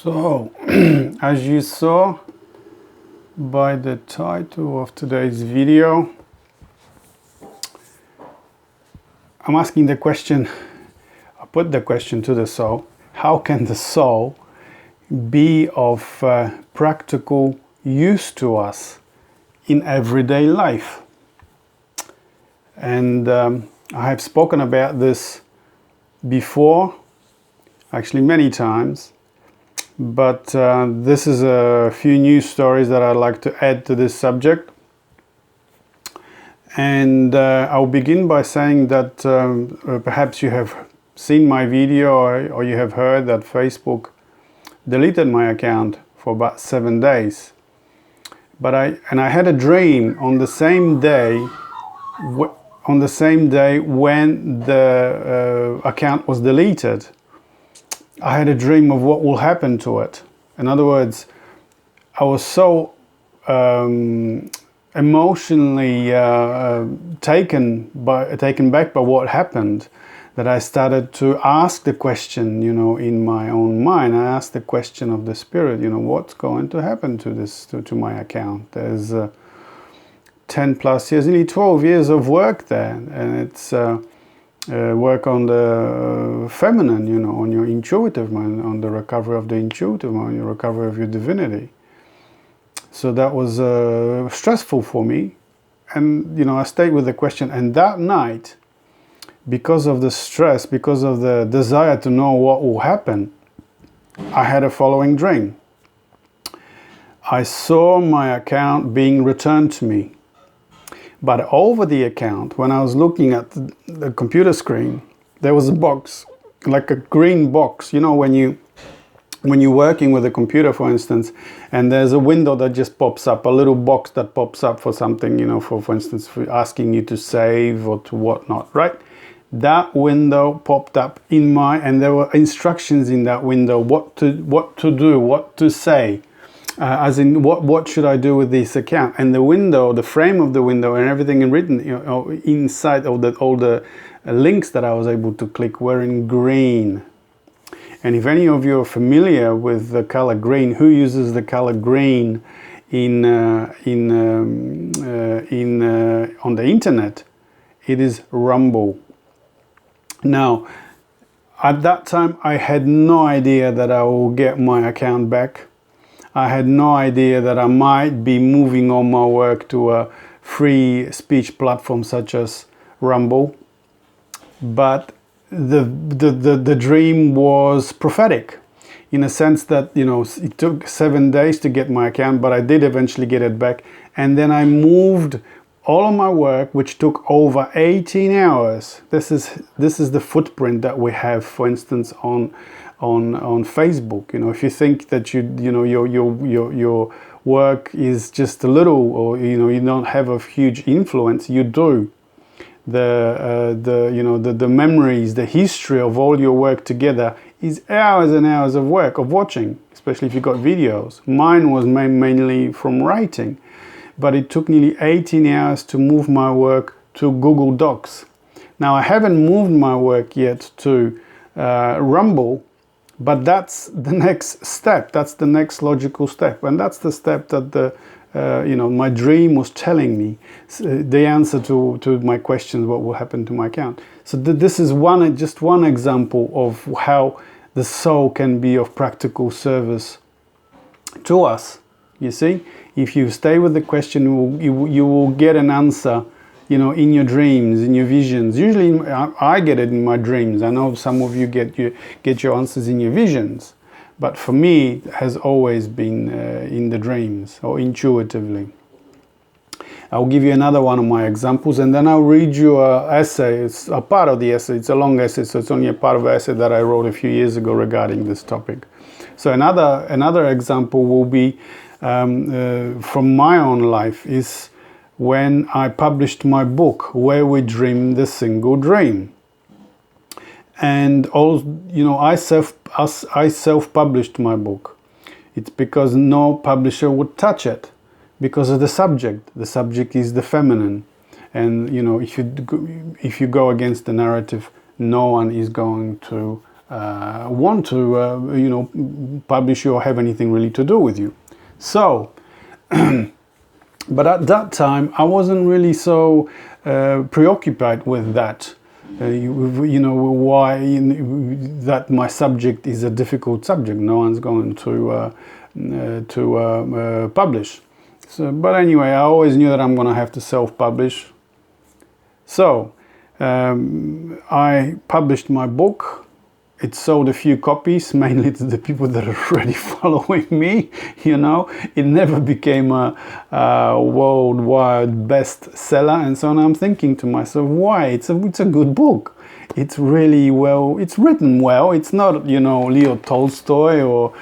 So, as you saw by the title of today's video, I'm asking the question, I put the question to the soul, how can the soul be of practical use to us in everyday life? And I have spoken about this before, actually many times, but this is a few news stories that I'd like to add to this subject. And I'll begin by saying that perhaps you have seen my video or you have heard that Facebook deleted my account for about 7 days. But I had a dream on the same day when the account was deleted. I had a dream of what will happen to it. In other words, I was so emotionally taken back by what happened that I started to ask the question, in my own mind. I asked the question of the spirit, what's going to happen to this, to my account? There's 10 plus years, nearly 12 years of work there, and it's work on the feminine, on your intuitive mind, on the recovery of the intuitive mind, your recovery of your divinity. So that was stressful for me, and I stayed with the question. And that night, because of the stress, because of the desire to know what will happen, I had a following dream. I saw my account being returned to me. But over the account, when I was looking at the computer screen, there was a box, like a green box. When you're working with a computer, for instance, and there's a window that just pops up, a little box that pops up for something, for instance, for asking you to save or to whatnot, right? That window popped up and there were instructions in that window, what to do, what to say. As in, what should I do with this account? And the window, the frame of the window, and everything written inside of all the links that I was able to click were in green. And if any of you are familiar with the color green, who uses the color green on the internet? It is Rumble. Now, at that time, I had no idea that I will get my account back. I had no idea that I might be moving all my work to a free speech platform such as Rumble. But the dream was prophetic in a sense that, it took 7 days to get my account, but I did eventually get it back. And then I moved all of my work, which took over 18 hours. This is the footprint that we have, for instance, on Facebook. If you think that your work is just a little, or you don't have a huge influence, you do. The memories, the history of all your work together is hours and hours of work of watching, especially if you got videos. Mine was mainly from writing, but it took nearly 18 hours to move my work to Google Docs. Now, I haven't moved my work yet to Rumble, but that's the next step. That's the next logical step. And that's the step that my dream was telling me, the answer to my questions, what will happen to my account. So this is just one example of how the soul can be of practical service to us. You see, if you stay with the question, you will get an answer, in your dreams, in your visions. Usually I get it in my dreams. I know some of you get your answers in your visions. But for me, it has always been in the dreams or intuitively. I'll give you another one of my examples, and then I'll read you an essay. It's a part of the essay. It's a long essay, so it's only a part of an essay that I wrote a few years ago regarding this topic. So another example will be from my own life is when I published my book, Where We Dream the Single Dream. And I self-published my book. It's because no publisher would touch it because of the subject. The subject is the feminine, and if you go against the narrative, no one is going to want to, you know, publish you or have anything really to do with you. So, but at that time, I wasn't really so preoccupied with that. You know, why that my subject is a difficult subject. No one's going to publish. So, but anyway, I always knew that I'm going to have to self-publish. So I published my book. It sold a few copies, mainly to the people that are already following me. You know, it never became a worldwide bestseller, and so on. I'm thinking to myself, why? It's a good book. It's really well. It's written well. It's not, you know, Leo Tolstoy or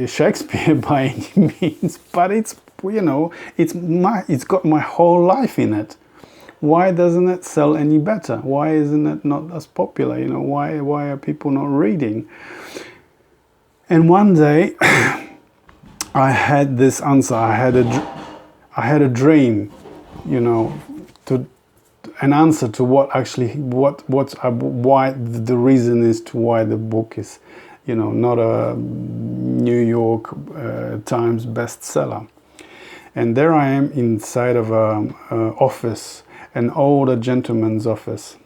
Shakespeare by any means, but it's, you know, it's got my whole life in it. Why doesn't it sell any better? Why isn't it not as popular? You know, why are people not reading? And one day, I had this answer. I had a dream, you know, an answer to why the reason is to why the book is, you know, not a New York Times bestseller. And there I am inside of an office, an older gentleman's office,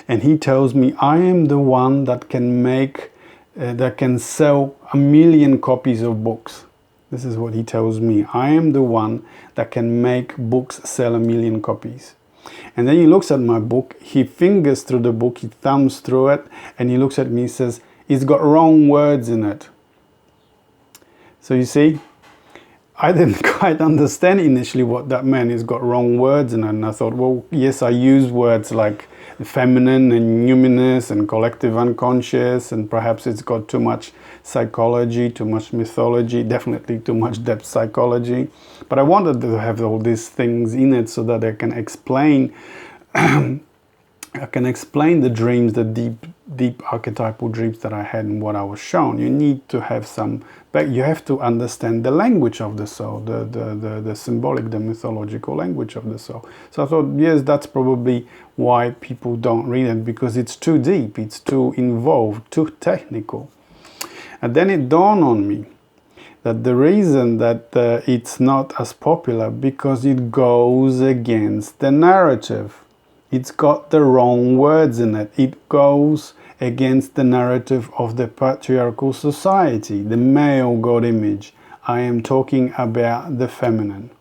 and he tells me, I am the one that can make, that can sell 1 million copies of books. This is what he tells me. I am the one that can make books sell 1 million copies. And then he looks at my book, he fingers through the book, he thumbs through it, and he looks at me and says, it's got wrong words in it. So you see, I didn't quite understand initially what that meant. It's got wrong words in it. And I thought, well, yes, I use words like feminine and numinous and collective unconscious, and perhaps it's got too much psychology, too much mythology, definitely too much depth psychology. But I wanted to have all these things in it so that I can explain the dreams, the deep archetypal dreams that I had and what I was shown. You need to have some, but you have to understand the language of the soul, the symbolic, the mythological language of the soul. So I thought, yes, that's probably why people don't read it, because it's too deep, it's too involved, too technical. And then it dawned on me that the reason that it's not as popular, because it goes against the narrative. It's got the wrong words in it. It goes against the narrative of the patriarchal society, the male God image. I am talking about the feminine,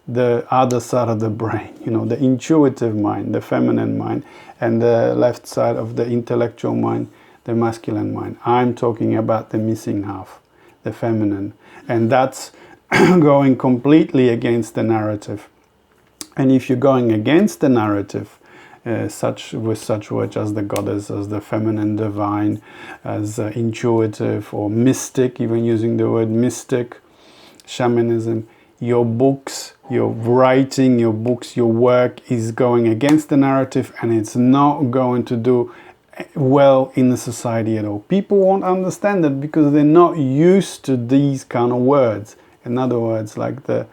the other side of the brain, you know, the intuitive mind, the feminine mind, and the left side of the intellectual mind, the masculine mind. I'm talking about the missing half, the feminine. And that's going completely against the narrative. And if you're going against the narrative, with such words as the goddess, as the feminine divine, as intuitive or mystic, even using the word mystic, shamanism, your books, your writing, your books, your work is going against the narrative, and it's not going to do well in the society at all. People won't understand it because they're not used to these kind of words. In other words, like the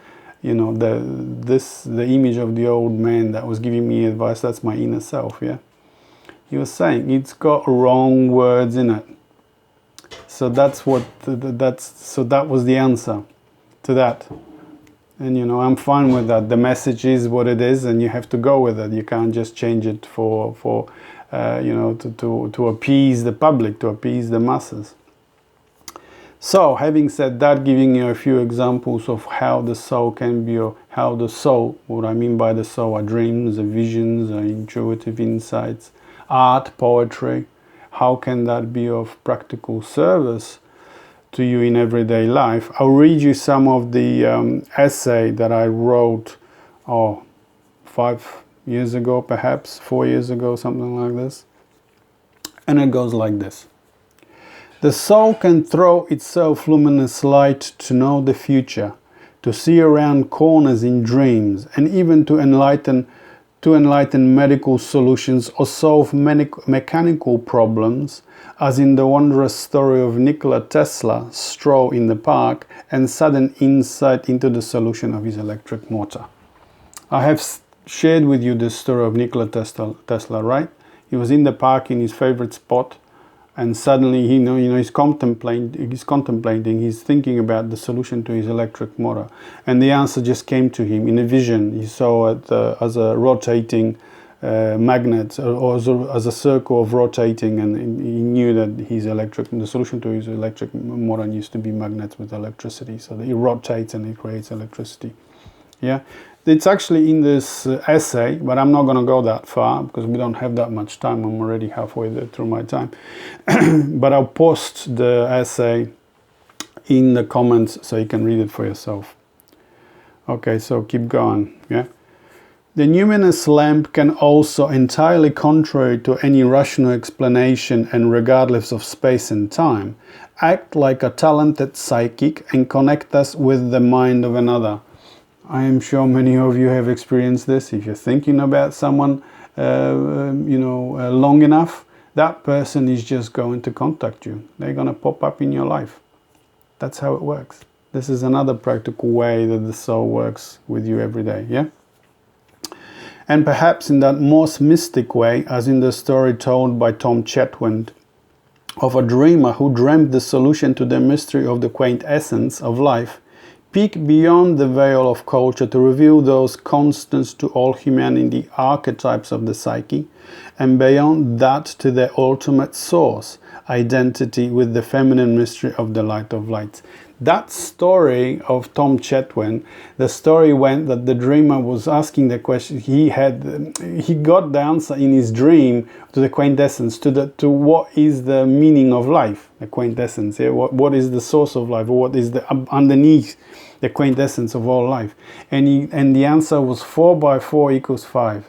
image of the old man that was giving me advice, that's my inner self, yeah? He was saying, it's got wrong words in it. So that was the answer to that. And, you know, I'm fine with that. The message is what it is, and you have to go with it. You can't just change it to appease the public, to appease the masses. So, having said that, giving you a few examples of how the soul can be, or how the soul, what I mean by the soul are dreams, are visions, are intuitive insights, art, poetry. How can that be of practical service to you in everyday life? I'll read you some of the essay that I wrote 5 years ago, perhaps 4 years ago, something like this. And it goes like this. The soul can throw its self-luminous light to know the future, to see around corners in dreams, and even to enlighten medical solutions or solve mechanical problems, as in the wondrous story of Nicola Tesla, stroll in the park, and sudden insight into the solution of his electric motor. I have shared with you the story of Nicola Tesla, right? He was in the park in his favorite spot, and suddenly he's contemplating, he's thinking about the solution to his electric motor, and the answer just came to him in a vision. He saw it as a rotating magnet, or as a circle of rotating, and he knew that the solution to his electric motor used to be magnets with electricity, so that it rotates and it creates electricity. Yeah, it's actually in this essay, but I'm not going to go that far because we don't have that much time. I'm already halfway through my time. But I'll post the essay in the comments so you can read it for yourself. Okay, so keep going. Yeah. The numinous lamp can also, entirely contrary to any rational explanation and regardless of space and time, act like a talented psychic and connect us with the mind of another. I am sure many of you have experienced this. If you're thinking about someone, long enough, that person is just going to contact you. They're going to pop up in your life. That's how it works. This is another practical way that the soul works with you every day, yeah? And perhaps in that most mystic way, as in the story told by Tom Chetwynd, of a dreamer who dreamt the solution to the mystery of the quintessence of life, peek beyond the veil of culture to reveal those constants to all humanity, archetypes of the psyche, and beyond that to their ultimate source, identity with the feminine mystery of the light of lights. That story of Tom Chetwynd, the story went that the dreamer was asking the question, he got the answer in his dream to the quintessence, to what is the meaning of life, the quintessence, yeah? What is the source of life, or what is the underneath the quintessence of all life. And the answer was 4 by 4 equals 5.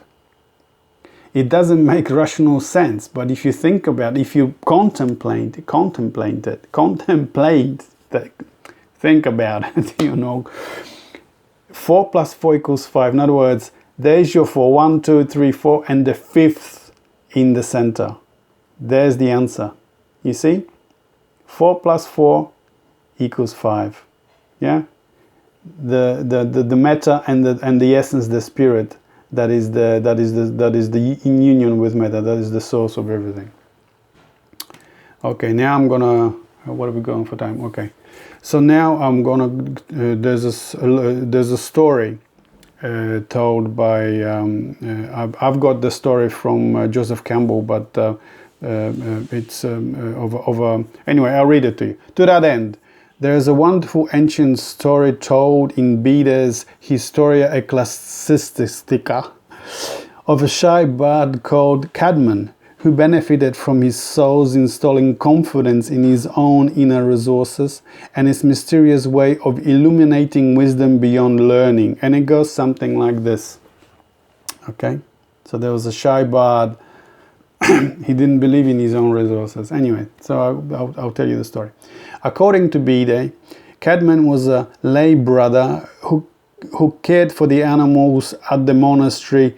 It doesn't make rational sense, but if you think about it, if you contemplate, think about it, 4 plus 4 equals 5. In other words, there's your 4, 1, 2, 3, 4, and the 5th in the center. There's the answer. You see? 4 plus 4 equals 5. Yeah? The matter and the essence, the spirit, that is the in union with matter, that is the source of everything. Okay, now I'm gonna, what are we going for time? Okay, so now I'm gonna there's a story told by I've got the story from Joseph Campbell, but it's anyway, I'll read it to you. To that end, there is a wonderful ancient story told in Bede's Historia Ecclesiastica of a shy bard called Cadman, who benefited from his soul's installing confidence in his own inner resources and his mysterious way of illuminating wisdom beyond learning. And it goes something like this. Okay? So there was a shy bard. He didn't believe in his own resources. Anyway, so I'll tell you the story. According to Bede, Cadman was a lay brother who cared for the animals at the monastery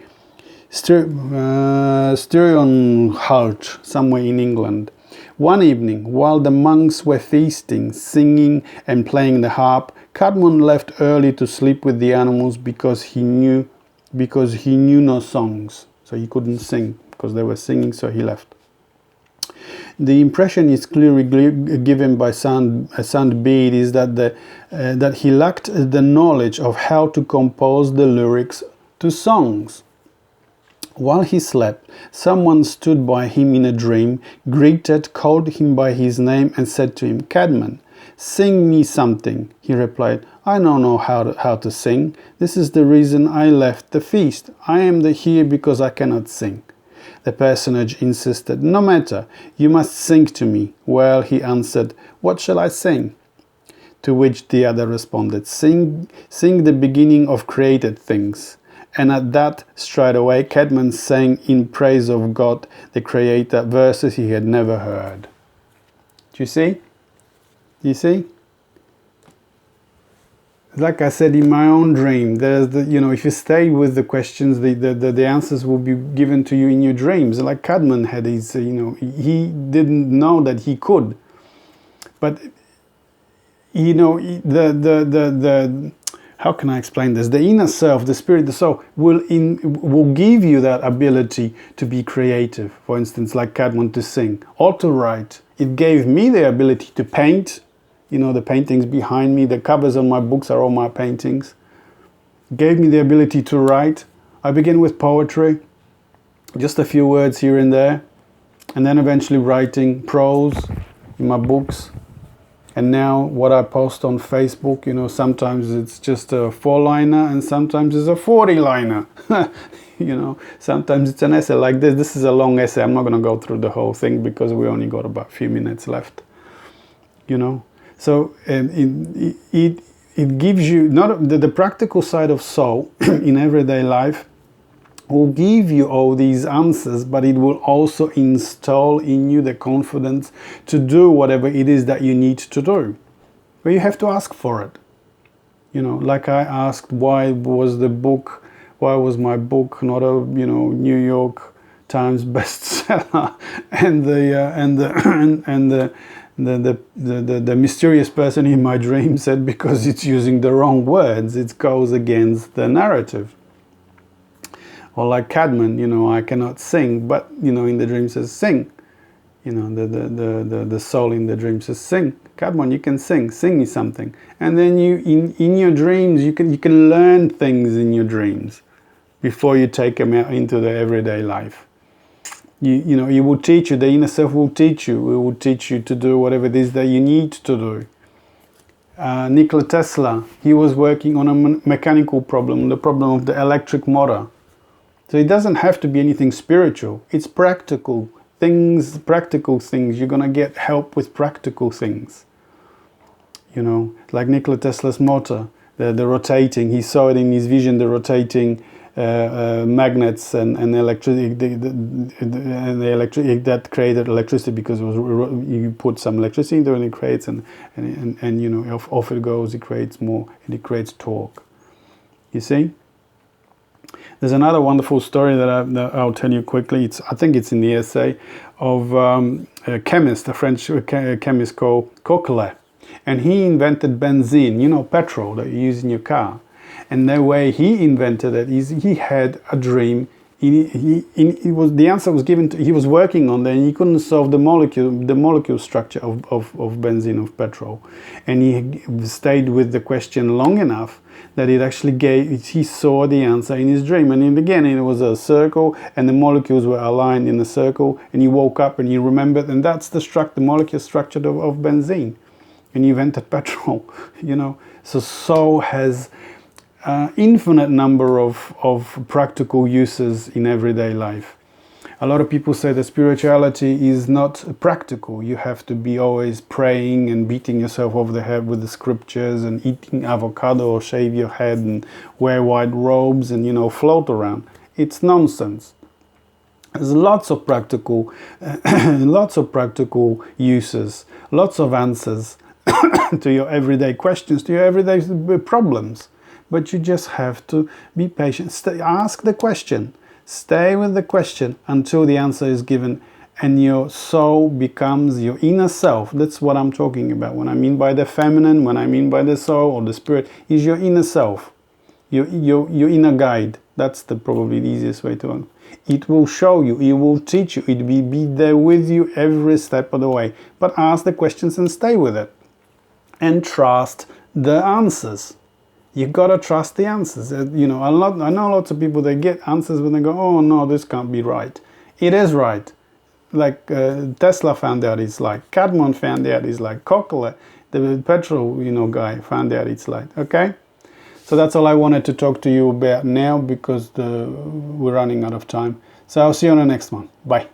Stirionhalt, somewhere in England. One evening, while the monks were feasting, singing and playing the harp, Cadman left early to sleep with the animals because he knew no songs. So he couldn't sing because they were singing, so he left. The impression is clearly given by Sand Bede is that he lacked the knowledge of how to compose the lyrics to songs. While he slept, someone stood by him in a dream, greeted, called him by his name and said to him, "Cadman, sing me something." He replied, "I don't know how to sing. This is the reason I left the feast. I am here because I cannot sing." The personage insisted, "No matter, you must sing to me." "Well," he answered, "what shall I sing?" To which the other responded, Sing the beginning of created things." And at that, straight away, Cadman sang in praise of God, the Creator, verses he had never heard. Do you see? You see? Like I said in my own dream, there's if you stay with the questions, the answers will be given to you in your dreams. Like Cadman had his, he didn't know that he could, but how can I explain this? The inner self, the spirit, the soul will give you that ability to be creative. For instance, like Chetwynd, to sing or to write. It gave me the ability to paint. You know, the paintings behind me, the covers on my books are all my paintings. It gave me the ability to write. I began with poetry, just a few words here and there, and then eventually writing prose in my books. And now what I post on Facebook, you know, sometimes it's just a 4-liner and sometimes it's a 40-liner. You know, sometimes it's an essay like this. This is a long essay. I'm not going to go through the whole thing because we only got about a few minutes left. You know, so it gives you not the practical side of soul in everyday life will give you all these answers, but it will also install in you the confidence to do whatever it is that you need to do. But you have to ask for it. You know, like I asked, why was my book not a, you know, New York Times bestseller? And the mysterious person in my dream said, because it's using the wrong words, it goes against the narrative. Or like Chetwynd, you know, I cannot sing, but, you know, in the dream says sing. You know, the soul in the dream says sing. Chetwynd, you can sing me something. And then you, in your dreams, you can learn things in your dreams before you take them out into the everyday life. You know, it will teach you, the inner self will teach you. It will teach you to do whatever it is that you need to do. Nicola Tesla, he was working on a mechanical problem, the problem of the electric motor. So it doesn't have to be anything spiritual. It's practical things. You're going to get help with practical things. You know, like Nicola Tesla's motor, the rotating. He saw it in his vision, the rotating magnets and electricity, the electricity that created electricity, because it was, you put some electricity in there and it creates, and you know, off it goes, it creates more, and it creates torque. You see? There's another wonderful story that I'll tell you quickly. I think it's in the essay of a chemist, a French chemist called Nicola, and he invented benzene, you know, petrol that you use in your car. And the way he invented it is he had a dream. The answer was given to, he was working on that, and he couldn't solve the molecule structure of benzene, of petrol. And he stayed with the question long enough that it actually he saw the answer in his dream. And again, it was a circle, and the molecules were aligned in a circle, and he woke up and he remembered, and that's the molecule structure of benzene. And he invented petrol, you know. So soul has infinite number of practical uses in everyday life. A lot of people say that spirituality is not practical. You have to be always praying and beating yourself over the head with the scriptures and eating avocado or shave your head and wear white robes and, you know, float around. It's nonsense. There's lots of practical uses, lots of answers to your everyday questions, to your everyday problems. But you just have to be patient. Ask the question. Stay with the question until the answer is given, and your soul becomes your inner self. That's what I'm talking about. When I mean by the feminine, when I mean by the soul or the spirit, is your inner self, your inner guide. That's probably the easiest way to. It will show you, it will teach you, it will be there with you every step of the way. But ask the questions and stay with it. And trust the answers. You gotta trust the answers. You know, I know lots of people, they get answers when they go, oh no, this can't be right. It is right. Like Tesla found out it's like, Chetwynd found out it's like, Nicola, the petrol, you know, guy found out it's like, okay? So that's all I wanted to talk to you about now, because we're running out of time. So I'll see you on the next one. Bye.